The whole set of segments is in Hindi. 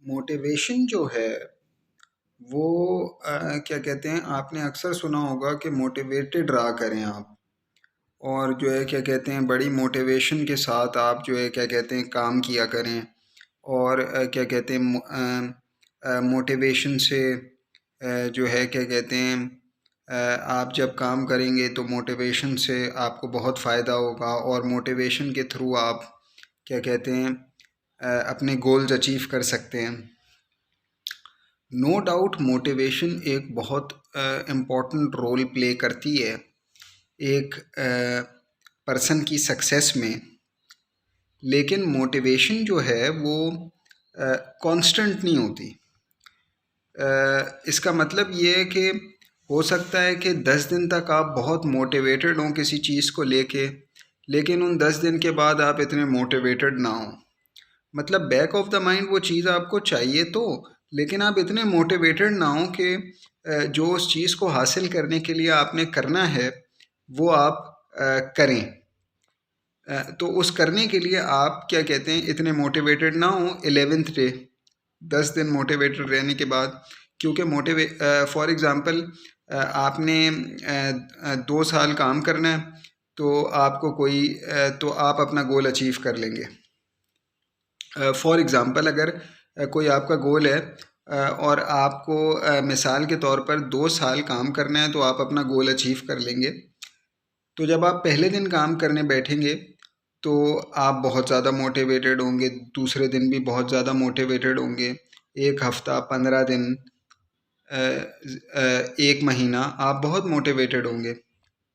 मोटिवेशन जो है वो क्या कहते हैं, आपने अक्सर सुना होगा कि मोटिवेटेड रहा करें आप। और जो है क्या कहते हैं, बड़ी मोटिवेशन के साथ आप जो है क्या कहते हैं काम किया करें। और क्या कहते हैं मोटिवेशन से जो है क्या कहते हैं, आप जब काम करेंगे तो मोटिवेशन से आपको बहुत फ़ायदा होगा और मोटिवेशन के थ्रू आप क्या कहते हैं अपने गोल्स अचीव कर सकते हैं। नो डाउट मोटिवेशन एक बहुत इम्पॉर्टेंट रोल प्ले करती है एक पर्सन की सक्सेस में। लेकिन मोटिवेशन जो है वो कांस्टेंट नहीं होती। इसका मतलब ये है कि हो सकता है कि 10 दिन तक आप बहुत मोटिवेटेड हों किसी चीज़ को लेके, लेकिन उन 10 दिन के बाद आप इतने मोटिवेटेड ना हों। मतलब बैक ऑफ द माइंड वो चीज़ आपको चाहिए तो, लेकिन आप इतने मोटिवेटेड ना हो कि जो उस चीज़ को हासिल करने के लिए आपने करना है वो आप करें। तो उस करने के लिए आप क्या कहते हैं इतने मोटिवेटेड ना हो 11th डे, 10 दिन मोटिवेटेड रहने के बाद। क्योंकि फॉर एग्ज़ाम्पल आपने 2 साल काम करना है तो आपको तो आप अपना गोल अचीव कर लेंगे। फॉर एग्ज़ाम्पल अगर कोई आपका गोल है और आपको मिसाल के तौर पर 2 साल काम करना है तो आप अपना गोल अचीव कर लेंगे। तो जब आप पहले दिन काम करने बैठेंगे तो आप बहुत ज़्यादा मोटिवेटेड होंगे, दूसरे दिन भी बहुत ज़्यादा मोटिवेटेड होंगे, 1 हफ्ता, 15 दिन, 1 महीना आप बहुत मोटिवेटेड होंगे।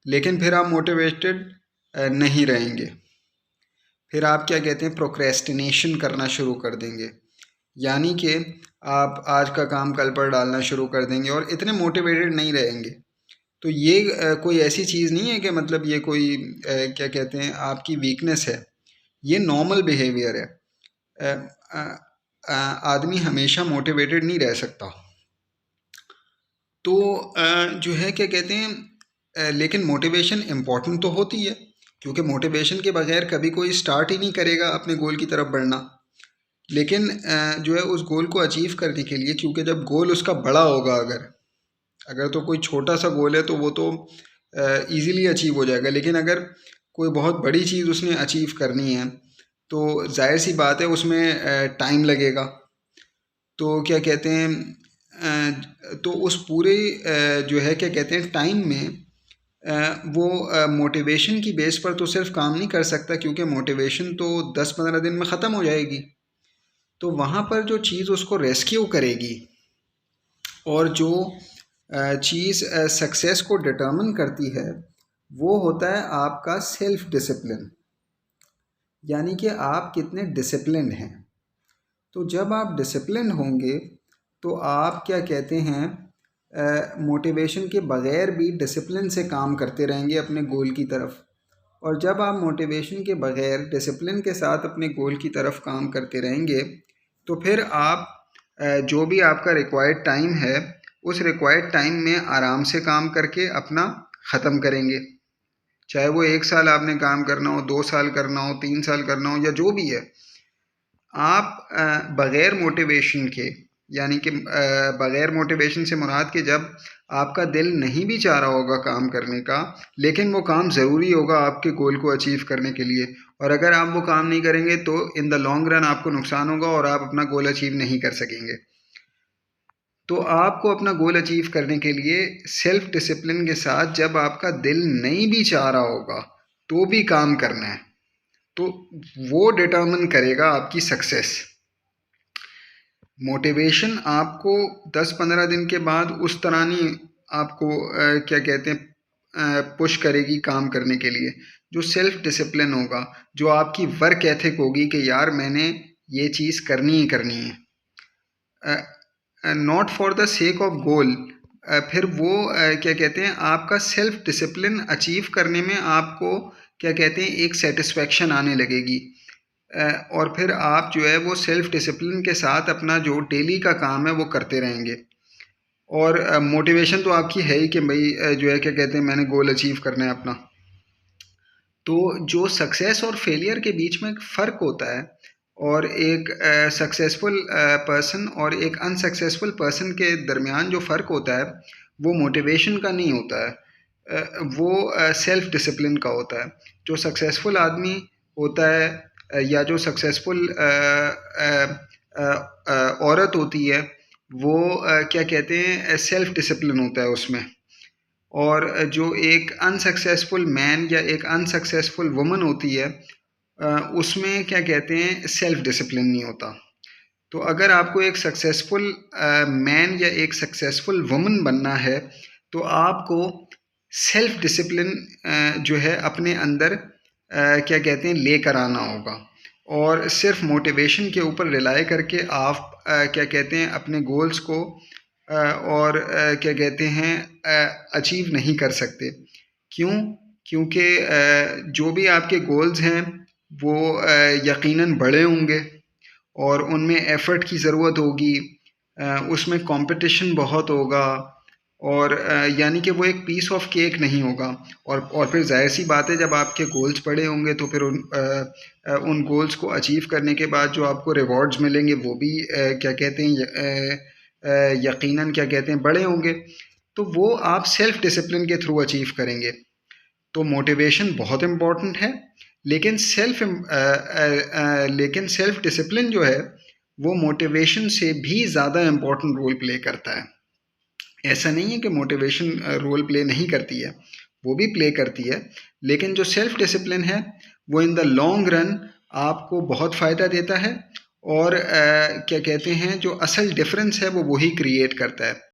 लेकिन फिर आप मोटिवेटेड नहीं रहेंगे। फिर आप क्या कहते हैं प्रोक्रेस्टिनेशन करना शुरू कर देंगे, यानी कि आप आज का काम कल पर डालना शुरू कर देंगे और इतने मोटिवेटेड नहीं रहेंगे। तो ये कोई ऐसी चीज़ नहीं है कि मतलब ये कोई क्या कहते हैं आपकी वीकनेस है, ये नॉर्मल बिहेवियर है। अ, आदमी हमेशा मोटिवेटेड नहीं रह सकता। तो जो है क्या कहते हैं लेकिन मोटिवेशन इम्पॉर्टेंट तो होती है, क्योंकि मोटिवेशन के बगैर कभी कोई स्टार्ट ही नहीं करेगा अपने गोल की तरफ बढ़ना। लेकिन जो है उस गोल को अचीव करने के लिए, क्योंकि जब गोल उसका बड़ा होगा, अगर अगर तो कोई छोटा सा गोल है तो वो तो इजीली अचीव हो जाएगा, लेकिन अगर कोई बहुत बड़ी चीज़ उसने अचीव करनी है तो जाहिर सी बात है उसमें टाइम लगेगा। तो क्या कहते हैं तो उस पूरे जो है क्या कहते हैं टाइम में वो मोटिवेशन की बेस पर तो सिर्फ काम नहीं कर सकता, क्योंकि मोटिवेशन तो 10-15 दिन में ख़त्म हो जाएगी। तो वहाँ पर जो चीज़ उसको रेस्क्यू करेगी और जो चीज़ सक्सेस को डिटर्मिन करती है वो होता है आपका सेल्फ डिसिप्लिन, यानी कि आप कितने डिसिप्लिन्ड हैं। तो जब आप डिसिप्लिन होंगे तो आप क्या कहते हैं मोटिवेशन के बग़ैर भी डिसिप्लिन से काम करते रहेंगे अपने गोल की तरफ। और जब आप मोटिवेशन के बग़ैर डिसिप्लिन के साथ अपने गोल की तरफ काम करते रहेंगे तो फिर आप जो भी आपका रिक्वायर्ड टाइम है उस रिक्वायर्ड टाइम में आराम से काम करके अपना ख़त्म करेंगे। चाहे वो 1 साल आपने काम करना हो, 2 साल करना हो, 3 साल करना हो, या जो भी है। आप बग़ैर मोटिवेशन के, यानी कि बग़ैर मोटिवेशन से मुराद कि जब आपका दिल नहीं भी चाह रहा होगा काम करने का, लेकिन वो काम ज़रूरी होगा आपके गोल को अचीव करने के लिए, और अगर आप वो काम नहीं करेंगे तो इन द लॉन्ग रन आपको नुकसान होगा और आप अपना गोल अचीव नहीं कर सकेंगे। तो आपको अपना गोल अचीव करने के लिए सेल्फ डिसिप्लिन के साथ जब आपका दिल नहीं भी चाह रहा होगा तो भी काम करना है, तो वो डिटर्मिन करेगा आपकी सक्सेस। मोटिवेशन आपको 10-15 दिन के बाद उस तरह नहीं आपको क्या कहते हैं पुश करेगी काम करने के लिए। जो सेल्फ डिसिप्लिन होगा, जो आपकी वर्क एथिक होगी कि यार मैंने ये चीज़ करनी ही करनी है, not for the sake of goal, फिर वो क्या कहते हैं आपका सेल्फ डिसिप्लिन अचीव करने में आपको क्या कहते हैं एक सेटिस्फेक्शन आने लगेगी। और फिर आप जो है वो सेल्फ डिसिप्लिन के साथ अपना जो डेली का काम है वो करते रहेंगे। और मोटिवेशन तो आपकी है ही कि भाई जो है क्या कहते हैं मैंने गोल अचीव करना है अपना। तो जो सक्सेस और फेलियर के बीच में एक फ़र्क होता है और एक सक्सेसफुल पर्सन और एक अनसक्सेसफुल पर्सन के दरमियान जो फ़र्क होता है वो मोटिवेशन का नहीं होता है, वो सेल्फ डिसिप्लिन का होता है। जो सक्सेसफुल आदमी होता है या जो सक्सेसफुल औरत होती है वो क्या कहते हैं सेल्फ डिसिप्लिन होता है उसमें। और जो एक अनसक्सेसफुल मैन या एक अनसक्सेसफुल वुमन होती है उसमें क्या कहते हैं सेल्फ डिसिप्लिन नहीं होता। तो अगर आपको एक सक्सेसफुल मैन या एक सक्सेसफुल वुमन बनना है तो आपको सेल्फ डिसिप्लिन जो है अपने अंदर क्या कहते हैं लेकर आना होगा। और सिर्फ मोटिवेशन के ऊपर रिलाई करके आप क्या कहते हैं अपने गोल्स को और क्या कहते हैं अचीव नहीं कर सकते। क्यों? क्योंकि जो भी आपके गोल्स हैं वो यकीनन बड़े होंगे और उनमें एफ़र्ट की ज़रूरत होगी, उसमें कंपटीशन बहुत होगा और यानी कि वो एक पीस ऑफ केक नहीं होगा। और फिर ज़ाहिर सी बात है जब आपके गोल्स बड़े होंगे तो फिर उन गोल्स को अचीव करने के बाद जो आपको रिवॉर्ड्स मिलेंगे वो भी क्या कहते हैं यकीनन क्या कहते हैं बड़े होंगे। तो वो आप सेल्फ डिसिप्लिन के थ्रू अचीव करेंगे। तो मोटिवेशन बहुत इम्पॉर्टेंट है, लेकिन लेकिन सेल्फ डिसिप्लिन जो है वो मोटिवेशन से भी ज़्यादा इम्पॉर्टेंट रोल प्ले करता है। ऐसा नहीं है कि मोटिवेशन रोल प्ले नहीं करती है, वो भी प्ले करती है, लेकिन जो सेल्फ डिसिप्लिन है वो इन द लॉन्ग रन आपको बहुत फ़ायदा देता है और क्या कहते हैं जो असल डिफरेंस है वो वही क्रिएट करता है।